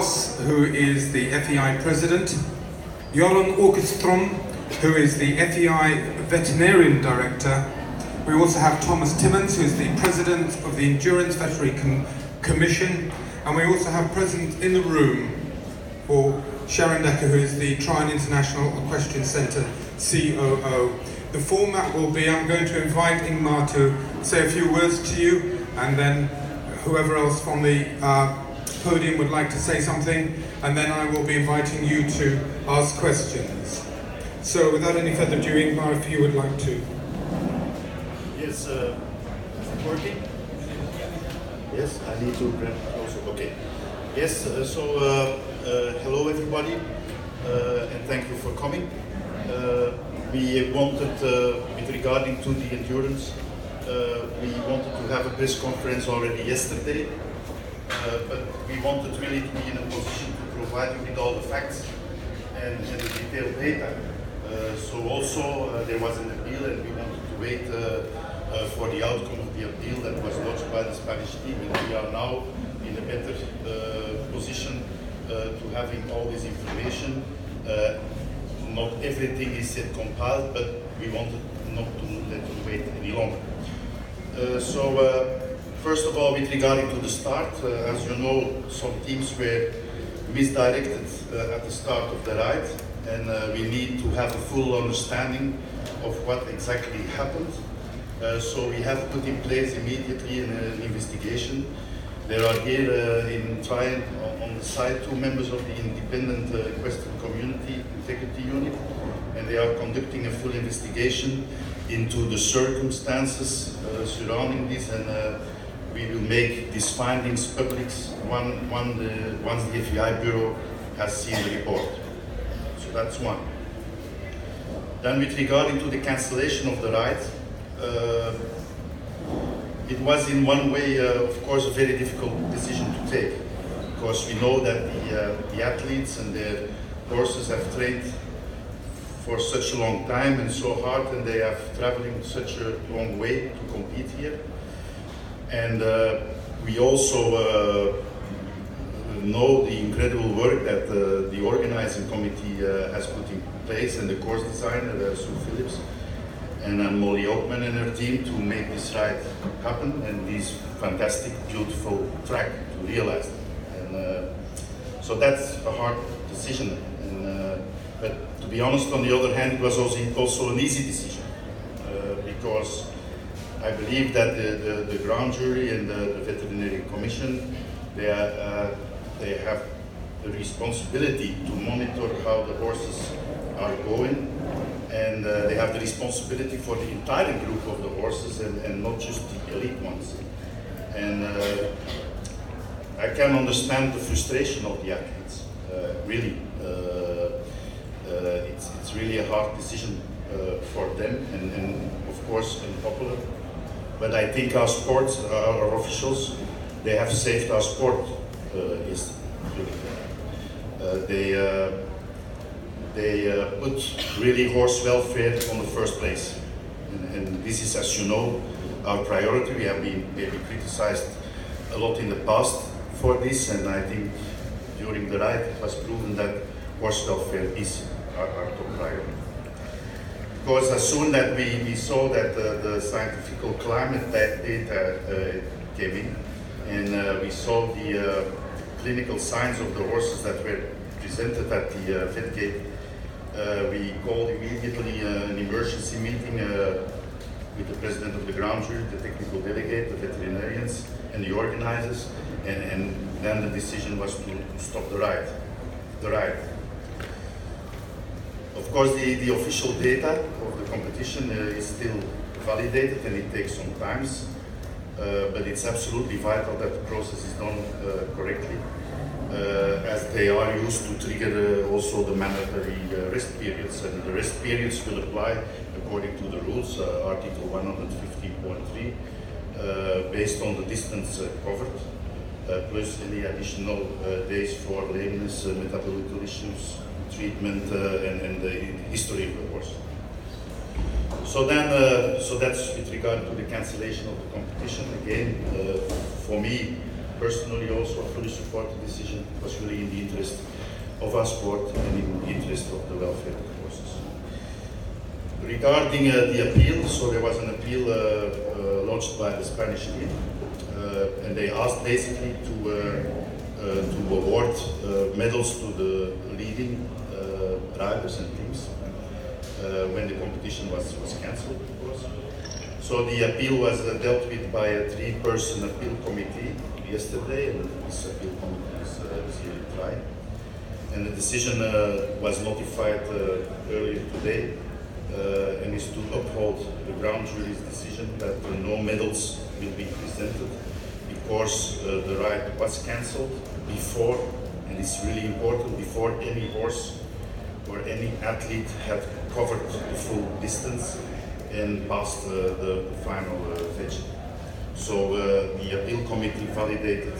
Vos, who is the FEI President, Joran Åkerström, who is the FEI Veterinarian Director. We also have Thomas Timmons, who is the President of the Endurance Veterinary Commission, and we also have present in the room for Sharon Decker, who is the Tryon International Equestrian Centre COO. The format will be, I'm going to invite Ingmar to say a few words to you, and then whoever else from the podium would like to say something, and then I will be inviting you to ask questions. So without any further ado, Ingmar, if you would like to. Yes, is it working? Yes, I need to grab also. Okay. Yes, hello everybody, and thank you for coming. We wanted, with regarding to the endurance, we wanted to have a press conference already yesterday, but we wanted really to be in a position to provide you with all the facts and the detailed data. So also there was an appeal, and we wanted to wait for the outcome of the appeal that was lodged by the Spanish team, and we are now in a better position to having all this information. Not everything is yet compiled, but we wanted not to let you wait any longer. First of all, with regarding to the start, as you know, some teams were misdirected at the start of the ride, and we need to have a full understanding of what exactly happened. So we have put in place immediately an investigation. There are here in Tryon on the side 2 members of the independent equestrian community integrity unit, and they are conducting a full investigation into the circumstances surrounding this, and we will make these findings public once the FEI Bureau has seen the report. So that's one. Then with regarding to the cancellation of the ride, it was in one way, of course, a very difficult decision to take, because we know that the athletes and their horses have trained for such a long time and so hard, and they have traveling such a long way to compete here. And we also know the incredible work that the organizing committee has put in place, and the course designer, Sue Phillips, and Molly Oakman and her team, to make this ride happen, and this fantastic, beautiful track to realize it. And so that's a hard decision. But to be honest, on the other hand, it was also an easy decision, because I believe that the ground jury and the veterinary commission, they have the responsibility to monitor how the horses are going, and they have the responsibility for the entire group of the horses, and not just the elite ones. And I can understand the frustration of the athletes, really. It's really a hard decision for them, and of course unpopular. But I think our sports, our officials, they have saved our sport. They put really horse welfare on the first place, and this is, as you know, our priority. We have been maybe criticized a lot in the past for this, and I think during the ride it was proven that horse welfare is our top priority. Because as soon that we saw that the scientific climate data came in, and we saw the clinical signs of the horses that were presented at the vet gate, we called immediately an emergency meeting with the president of the ground jury, the technical delegate, the veterinarians, and the organizers, and then the decision was to stop the ride. Of course, the official data of the competition is still validated, and it takes some time, but it's absolutely vital that the process is done correctly, as they are used to trigger also the mandatory rest periods, and the rest periods will apply according to the rules, Article 115.3, based on the distance covered, plus any additional days for lameness, metabolical issues, treatment, and the history of the horse. So that's with regard to the cancellation of the competition. Again, for me personally, also I fully support the decision. It was really in the of our sport and in the interest of the welfare of the horses. Regarding the appeal, so there was an appeal launched by the Spanish team, and they asked basically to award medals to the leading drivers and teams when the competition was cancelled, of course. So the appeal was dealt with by a 3-person appeal committee yesterday, and this appeal committee is here in Tryon. And the decision was notified earlier today, and is to uphold the ground jury's decision that no medals will be presented because the ride was cancelled before, and it's really important, before any horse or any athlete had covered the full distance and passed the final VEG. So the appeal committee validated,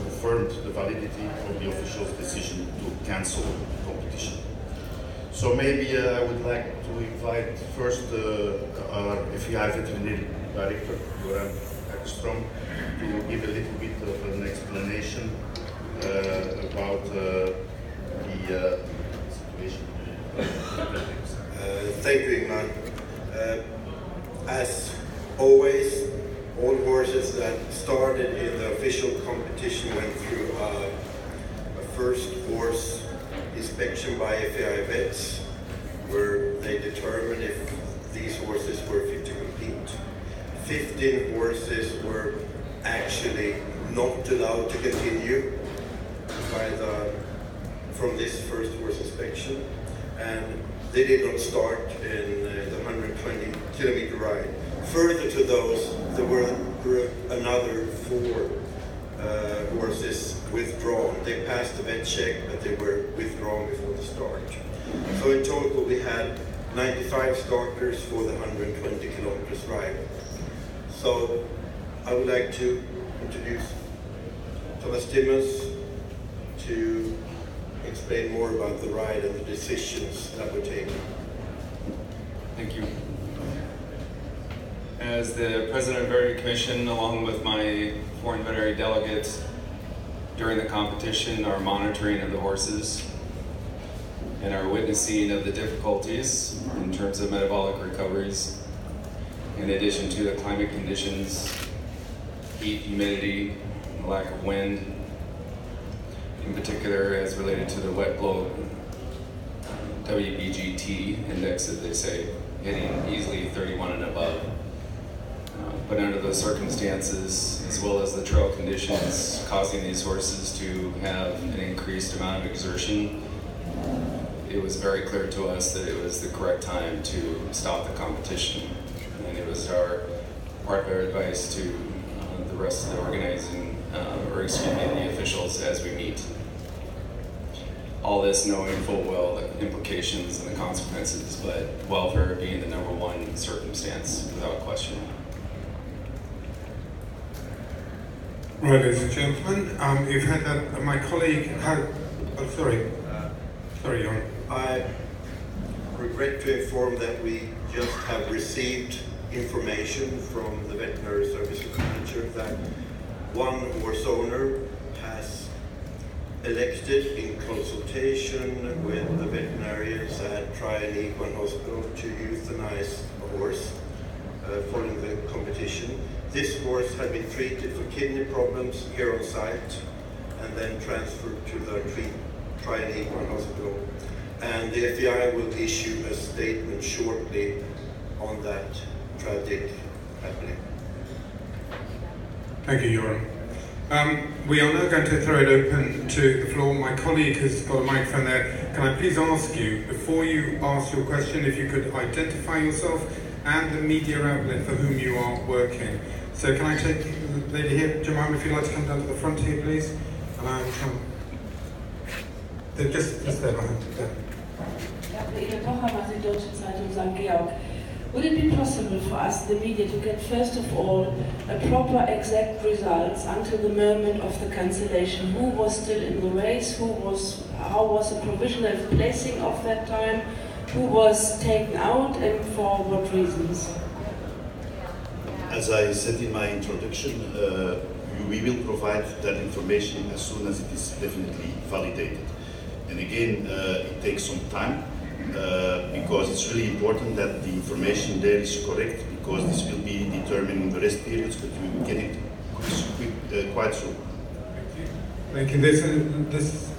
confirmed the validity of the official's decision to cancel the competition. So maybe I would like to invite first our FEI veterinary director, Tryon, to give a little bit of an explanation about the situation. Thank you, Ignan. As always, all horses that started in the official competition went through a first horse inspection by FEI vets, where they determined if these horses were fit to compete. 15 horses were actually not allowed to continue from this first horse inspection, and they did not start in the 120-kilometer ride. Further to those, there were another 4 horses withdrawn. They passed the vet check, but they were withdrawn before the start. So in total, we had 95 starters for the 120 kilometers ride. So I would like to introduce Thomas Timmons to explain more about the ride and the decisions that were taken. Thank you. As the President of the Veterinary Commission, along with my foreign veterinary delegates, during the competition, our monitoring of the horses and our witnessing of the difficulties in terms of metabolic recoveries, in addition to the climate conditions, heat, humidity, lack of wind, in particular as related to the wet blow WEG index, as they say, hitting easily 31 and above. But under those circumstances, as well as the trail conditions causing these horses to have an increased amount of exertion, it was very clear to us that it was the correct time to stop the competition. And it was part of our advice to the rest of the organizing, the officials as we meet. All this knowing full well the implications and the consequences, but welfare being the #1 circumstance, without question. Right, ladies and gentlemen, you've had that. My colleague had. Oh, sorry, Jon. I regret to inform that we just have received information from the veterinary services manager that one horse owner has elected, in consultation with the veterinarians at Tryon Equine Hospital, to euthanize a horse following the competition. This horse had been treated for kidney problems here on site and then transferred to the Tryon Equine Hospital. And the FEI will issue a statement shortly on that tragic happening. Thank you, Jon. We are now going to throw it open to the floor. My colleague has got a microphone there. Can I please ask you, before you ask your question, if you could identify yourself and the media outlet for whom you are working. So can I take the lady here, Jemima, if you'd like to come down to the front here, please. And I'll come. They're just there behind. Yeah. Would it be possible for us, the media, to get first of all a proper exact results until the moment of the cancellation? Who was still in the race? How was the provisional placing of that time? Who was taken out and for what reasons? As I said in my introduction, we will provide that information as soon as it is definitely validated. And again, it takes some time because it's really important that the information there is correct, because this will be determining the rest periods, but we will get it quite soon. Thank you. This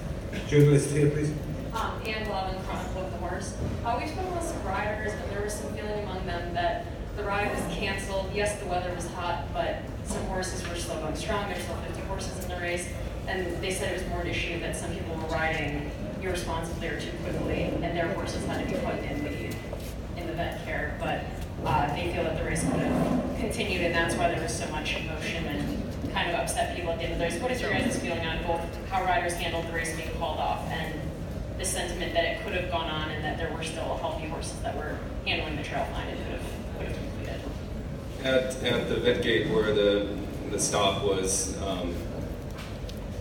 journalist here, please. Anne Glavin, Chronicle of the Horse. We spoke with some riders, and there was some feeling among them that the ride was canceled. Yes, the weather was hot, but some horses were still going strong. There's still 50 horses in the race, and they said it was more an issue that some people were riding irresponsibly or too quickly, and their horses had to be put in the vet care. But they feel that the race could have continued, and that's why there was so much emotion and kind of upset people at the end of the race. What is your guys' feeling on both how riders handled the race being called off and the sentiment that it could have gone on and that there were still healthy horses that were handling the trail fine and could have completed? At the vet gate where the stop was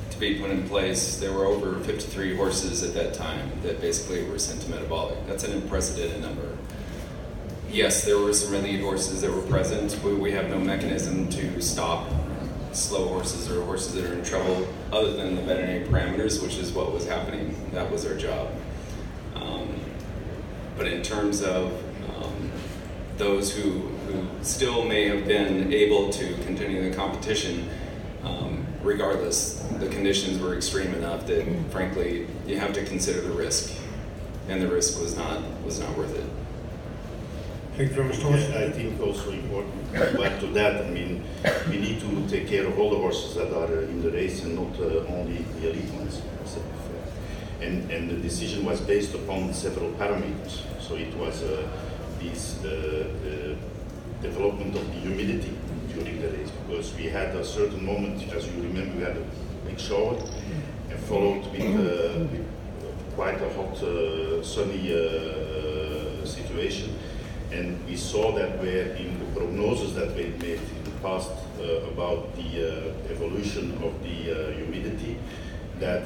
to be put in place, there were over 53 horses at that time that basically were sent to metabolic. That's an unprecedented number. Yes, there were some lead horses that were present. We have no mechanism to stop slow horses or horses that are in trouble other than the veterinary parameters, which is what was happening. That was our job. But in terms of those who still may have been able to continue the competition, regardless, the conditions were extreme enough that, frankly, you have to consider the risk, and the risk was not worth it. Thank you very much, Thomas. I think also important to add to that, I mean, we need to take care of all the horses that are in the race and not only the elite ones. And the decision was based upon several parameters. So it was the development of the humidity during the race, because we had a certain moment, as you remember, we had a big shower and followed with quite a hot, sunny situation. And we saw that where in the prognosis that we made in the past about the evolution of the humidity, that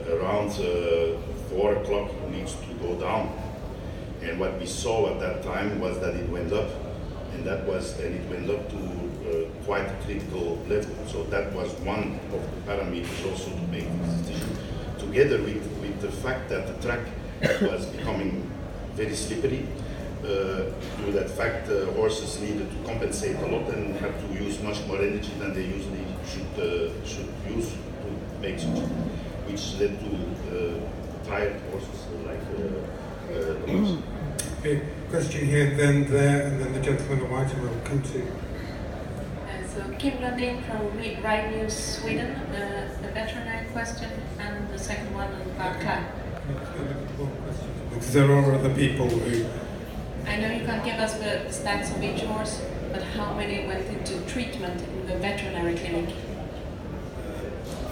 around 4 o'clock needs to go down. And what we saw at that time was that it went up, and it went up to quite a critical level. So that was one of the parameters also to make this decision, together with the fact that the track was becoming very slippery. Due to that fact, horses needed to compensate a lot and had to use much more energy than they usually should use to make such, which led to tired horses like the horse. Okay, question here, then there, and then the gentleman in white, and we'll come to. So Kim Lundin from Ride News Sweden, the veterinary question, and the second one about CLAP. Because there are other people who. I know you can't give us the stats of each horse, but how many went into treatment in the veterinary clinic?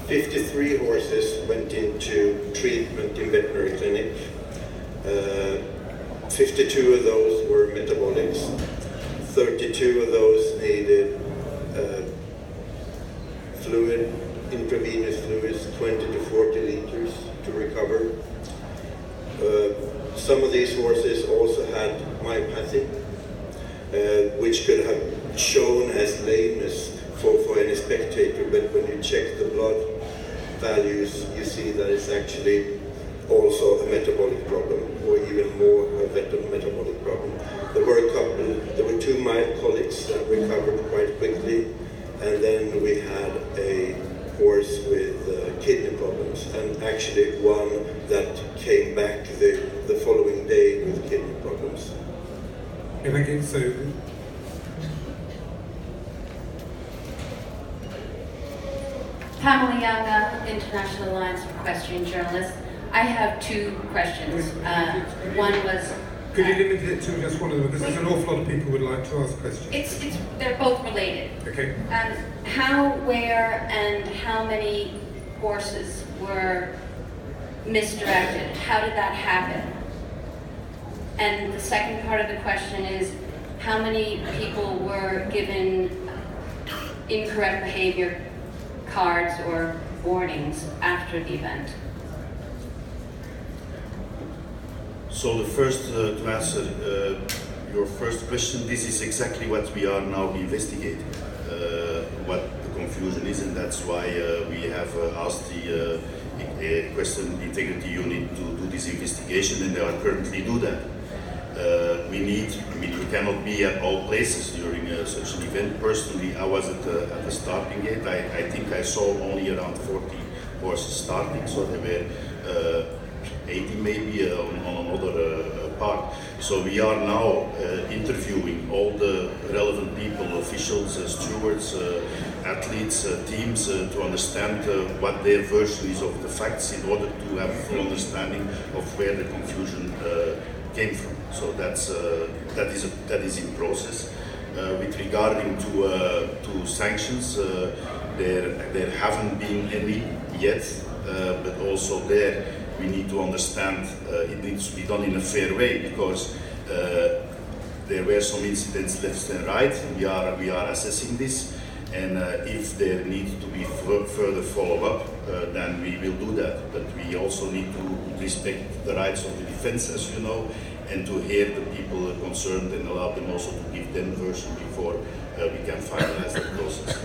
53 horses went into treatment in veterinary clinic. 52 of those were metabolics. 32 of those needed fluid, intravenous fluids, 20 to 40 liters to recover. Some of these horses also had myopathy, which could have shown as lameness for any spectator, but when you check the blood values, you see that it's actually also a metabolic problem, or even more a metabolic problem. There were 2 mild colics that recovered quite quickly, and then we had a horse with kidney problems, and actually one that came back the following day with kidney problems. Okay, thank you. So, Pamela Yanga, International Alliance of Equestrian Journalists. I have 2 questions. One was... Could you limit it to just one of them? Because there's an awful lot of people who would like to ask questions. They're both related. Okay. How, where, and how many horses were misdirected? How did that happen? And the second part of the question is, how many people were given incorrect behavior cards or warnings after the event? So the first, to answer your first question, this is exactly what we are now investigating. What the confusion is, and that's why we have asked the Question Integrity Unit to do this investigation, and they are currently do that. You cannot be at all places during such an event. Personally, I was at the starting gate. I think I saw only around 40 horses starting, so there were 80 maybe on another part. So we are now interviewing all the relevant people, officials, stewards, athletes, teams, to understand what their version is of the facts in order to have a full understanding of where the confusion came from. So that is in process. With regarding to sanctions, there haven't been any yet, but also there we need to understand it needs to be done in a fair way, because there were some incidents left and right. We are assessing this, and if there needs to be further follow-up, then we will do that. But we also need to respect the rights of the defense, as you know, and to hear the people concerned and allow them also to give their version before we can finalize the process.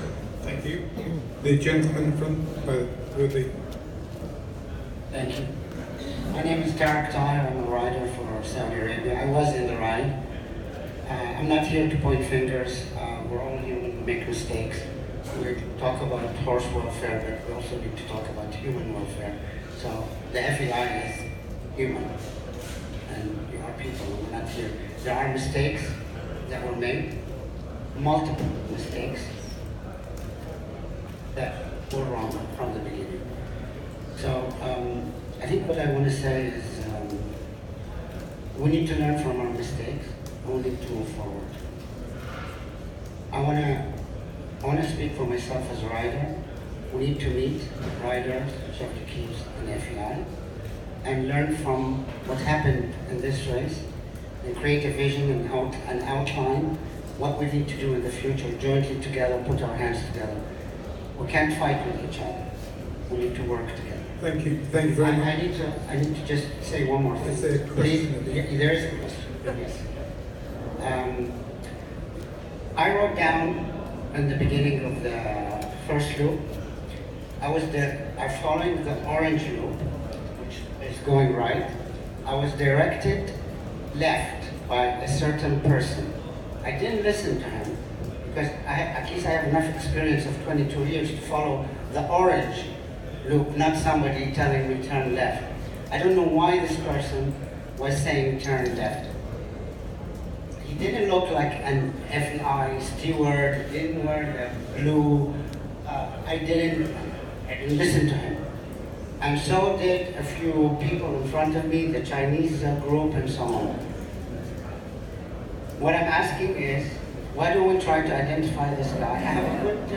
Thank you. The gentleman from the... Thank you. My name is Tarek Tahir. I'm a rider for Saudi Arabia. I was in the ride. I'm not here to point fingers. We're all human, we make mistakes. We talk about horse welfare, but we also need to talk about human welfare. So the FEI is human, and you are people, we're not here. There are mistakes that were made, multiple mistakes that were wrong from the beginning. So I think what I want to say is we need to learn from our mistakes, and we need to move forward. I want to speak for myself as a rider. We need to meet riders, chapter keys, and FEI, and learn from what happened in this race, and create a vision and outline what we need to do in the future, jointly together, put our hands together. We can't fight with each other. We need to work together. Thank you very much. I need to just say one more thing. Please, there is a question. Yes. I wrote down in the beginning of the first loop, I'm following the orange loop, which is going right. I was directed left by a certain person. I didn't listen to him because at least I have enough experience of 22 years to follow the orange loop, not somebody telling me turn left. I don't know why this person was saying turn left. He didn't look like an FEI steward, he didn't wear the blue. I didn't listen to him. And so did a few people in front of me, the Chinese group and so on. What I'm asking is, why don't we try to identify this guy? I have a good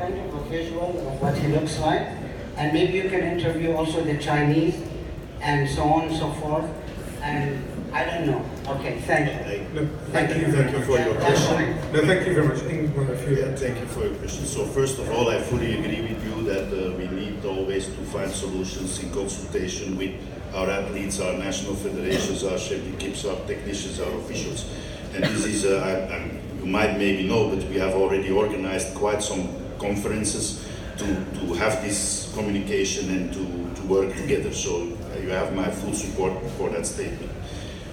kind of a visual of what he looks like, and maybe you can interview also the Chinese and so on and so forth. And I don't know. Okay, thank you. No, thank you for your question. No, thank you very much. Thank you for your question. So first of all, I fully agree with you that we need always to find solutions in consultation with our athletes, our national federations, our chef d'équipes, our technicians, our officials. And this is, you might maybe know, but we have already organized quite some conferences to have this communication and to work together. So you have my full support for that statement.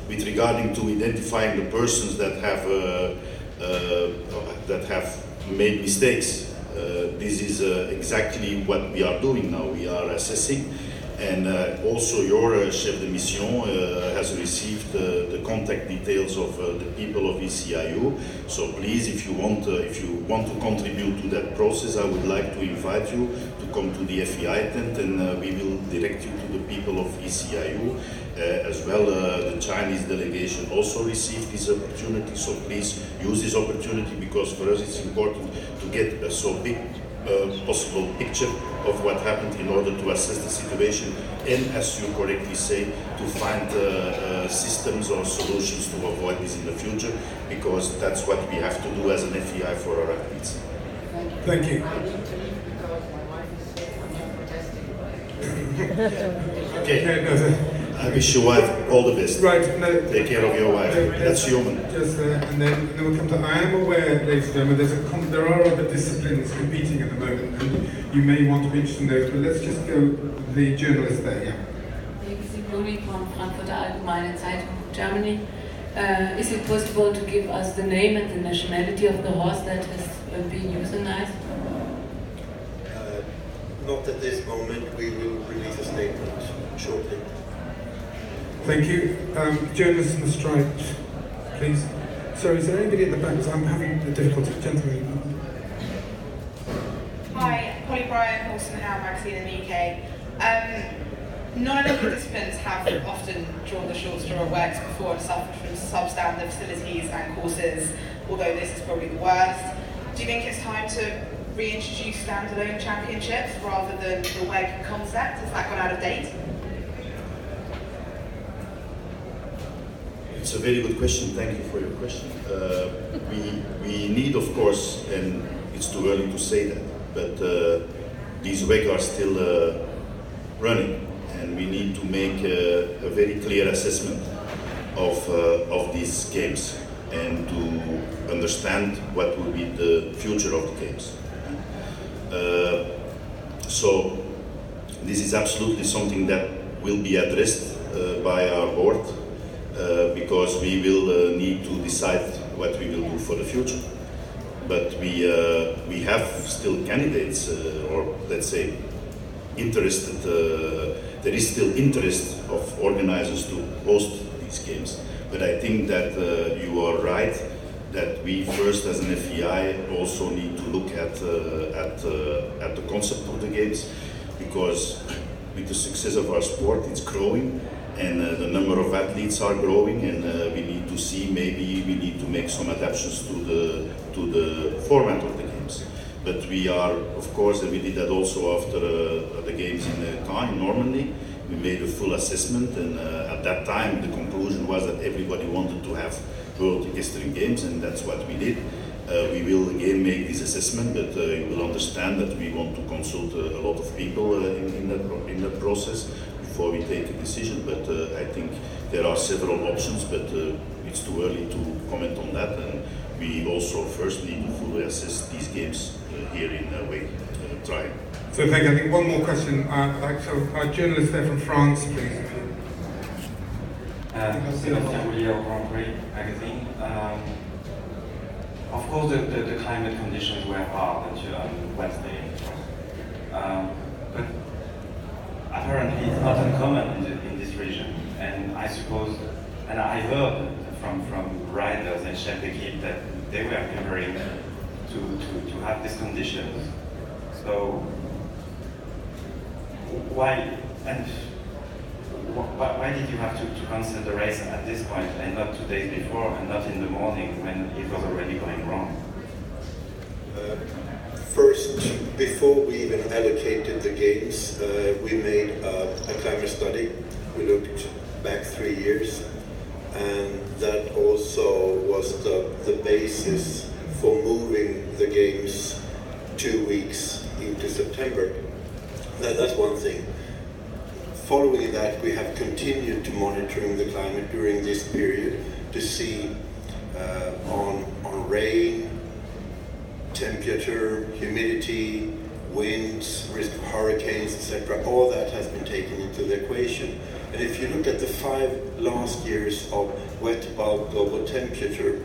With regarding to identifying the persons that have made mistakes, this is exactly what we are doing now. We are assessing, and also your chef de mission has received the contact details of the people of ECIU. So please, if you want to contribute to that process, I would like to invite you to come to the FEI tent, and we will direct you to the people of ECIU. As well, the Chinese delegation also received this opportunity, so please use this opportunity, because for us it's important to get a so big possible picture of what happened in order to assess the situation, and as you correctly say, to find systems or solutions to avoid this in the future, because that's what we have to do as an FEI for our athletes. Thank you. Okay. I wish your wife all the best. Right, no. Take care of your wife. That's human. Just, and then we'll come to. I am aware, ladies and gentlemen, there are other disciplines competing at the moment, and you may want to be interested in those. But let's just go with the journalist there. Yeah. From Frankfurter Allgemeine Zeitung, Germany. Is it possible to give us the name and the nationality of the horse that has been euthanized? Not at this moment. We will release a statement shortly. Thank you. Journalists in the stripes, please. Sorry, is there anybody at the back? Because I'm having a difficulty. Gentlemen. Hi, Polly Bryan, Horse and Hound magazine in the UK. Non-Olympic participants have often drawn the short straw at WEGs before and suffered from substandard facilities and courses, although this is probably the worst. Do you think it's time to reintroduce standalone championships rather than the WEG concept? Has that gone out of date? It's a very good question. Thank you for your question. We need, of course, and it's too early to say that, but these WEG are still running. And we need to make a very clear assessment of these games and to understand what will be the future of the games. So this is absolutely something that will be addressed by our board because we will need to decide what we will do for the future. But we have still candidates, or let's say interested. There is still interest of organizers to host these games, but I think that you are right that we first, as an FEI, also need to look at the concept of the games, because with the success of our sport, it's growing, and the number of athletes are growing, and we need to see, maybe we need to make some adaptations to the format of the games. But we are, of course, and we did that also after the games in Caen, in Normandy. We made a full assessment, and at that time the conclusion was that everybody wanted to have World Equestrian Games, and that's what we did. We will again make this assessment, but you will understand that we want to consult a lot of people in that process before we take a decision. But I think there are several options, but it's too early to comment on that. And we also first need to fully assess these games here in WEG, Tryon. So thank you. I think one more question. So our journalist there from France, please. Sébastien Boulier, Grand Prix magazine. Of course, the climate conditions were hard on Wednesday, but apparently it's not uncommon in this region. And I suppose, and I heard from riders and chef d'équipe that they were preparing to have these conditions. So why did you have to cancel the race at this point and not 2 days before and not in the morning when it was already going wrong? First, before we even allocated the games, we made a climate study. We looked back 3 years, and that also was the basis for moving the games 2 weeks into September. That's one thing. Following that, we have continued to monitoring the climate during this period to see on rain, temperature, humidity, winds, risk of hurricanes, etc. All that has been taken into the equation. And if you look at the 5 last years of wet bulb global temperature,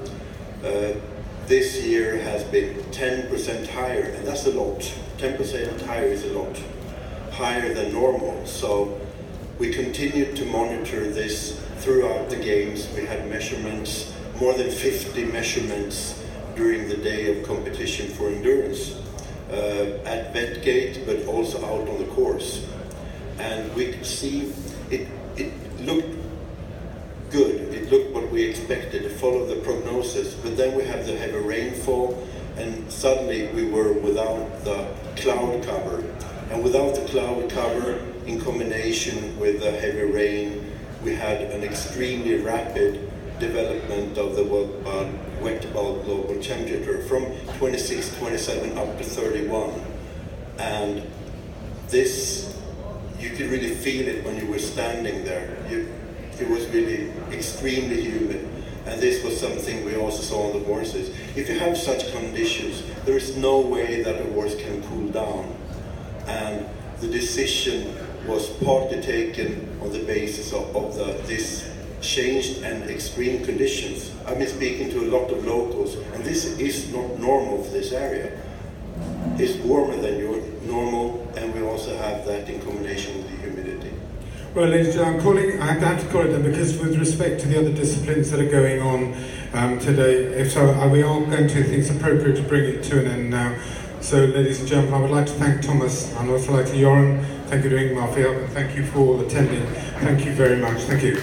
this year has been 10% higher, and that's a lot. 10% higher is a lot, higher than normal. So we continued to monitor this throughout the games. We had measurements, more than 50 measurements during the day of competition for endurance at vet gate, but also out on the course. And we could see it looked good. It looked what we expected. It followed the prognosis. But then we have the heavy rainfall, and suddenly we were without the cloud cover. And without the cloud cover, in combination with the heavy rain, we had an extremely rapid development of the wet bulb global temperature from 26, 27 up to 31. And this you could really feel it when you were standing there. It was really extremely humid. And this was something we also saw on the horses. If you have such conditions, there is no way that a horse can cool down. And the decision was partly taken on the basis of this changed and extreme conditions. I've been speaking to a lot of locals, and this is not normal for this area. It's warmer than your normal, and we also have that in combination with the humidity. Well, ladies and gentlemen, I have to call it then, because with respect to the other disciplines that are going on today, we are going to think it's appropriate to bring it to an end now. So, ladies and gentlemen, I would like to thank Thomas, and also like to Joran. Thank you to Ingmar for your help, and thank you for all attending. Thank you very much. Thank you.